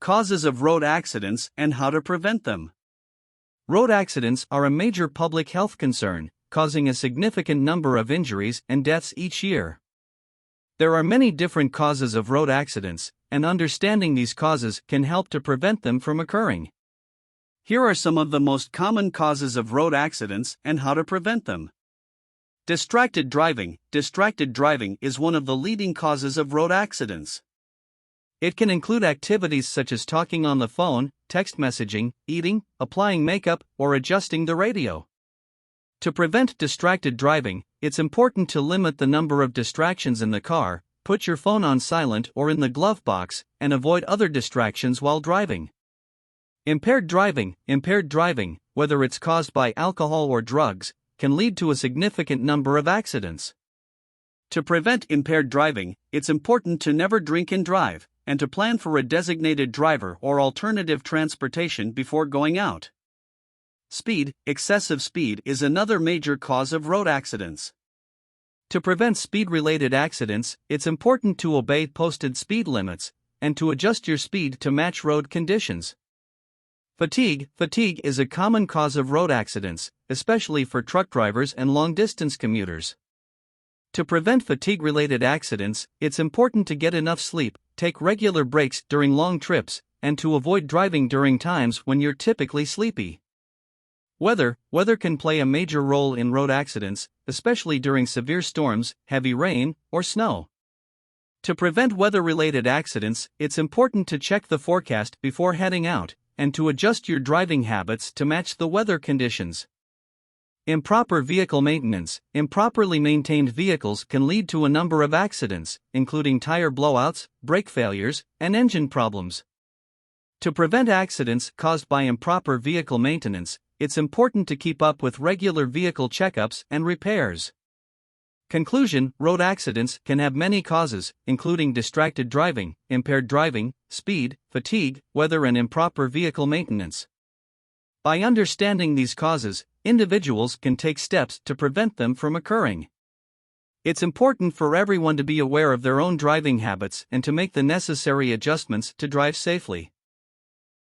Causes of road accidents and how to prevent them. Road accidents are a major public health concern, causing a significant number of injuries and deaths each year. There are many different causes of road accidents, and understanding these causes can help to prevent them from occurring. Here are some of the most common causes of road accidents and how to prevent them. Distracted driving. Distracted driving is one of the leading causes of road accidents. It can include activities such as talking on the phone, text messaging, eating, applying makeup, or adjusting the radio. To prevent distracted driving, it's important to limit the number of distractions in the car, put your phone on silent or in the glove box, and avoid other distractions while driving. Impaired driving. Impaired driving, whether it's caused by alcohol or drugs, can lead to a significant number of accidents. To prevent impaired driving, it's important to never drink and drive, and to plan for a designated driver or alternative transportation before going out. Speed. Excessive speed is another major cause of road accidents. To prevent speed-related accidents, it's important to obey posted speed limits, and to adjust your speed to match road conditions. Fatigue. Fatigue is a common cause of road accidents, especially for truck drivers and long-distance commuters. To prevent fatigue-related accidents, it's important to get enough sleep, take regular breaks during long trips, and to avoid driving during times when you're typically sleepy. Weather. Weather can play a major role in road accidents, especially during severe storms, heavy rain, or snow. To prevent weather-related accidents, it's important to check the forecast before heading out, and to adjust your driving habits to match the weather conditions. Improper vehicle maintenance. Improperly maintained vehicles can lead to a number of accidents, including tire blowouts, brake failures, and engine problems. To prevent accidents caused by improper vehicle maintenance, it's important to keep up with regular vehicle checkups and repairs. Conclusion. Road accidents can have many causes, including distracted driving, impaired driving, speed, fatigue, weather, and improper vehicle maintenance. By understanding these causes, individuals can take steps to prevent them from occurring. It's important for everyone to be aware of their own driving habits and to make the necessary adjustments to drive safely.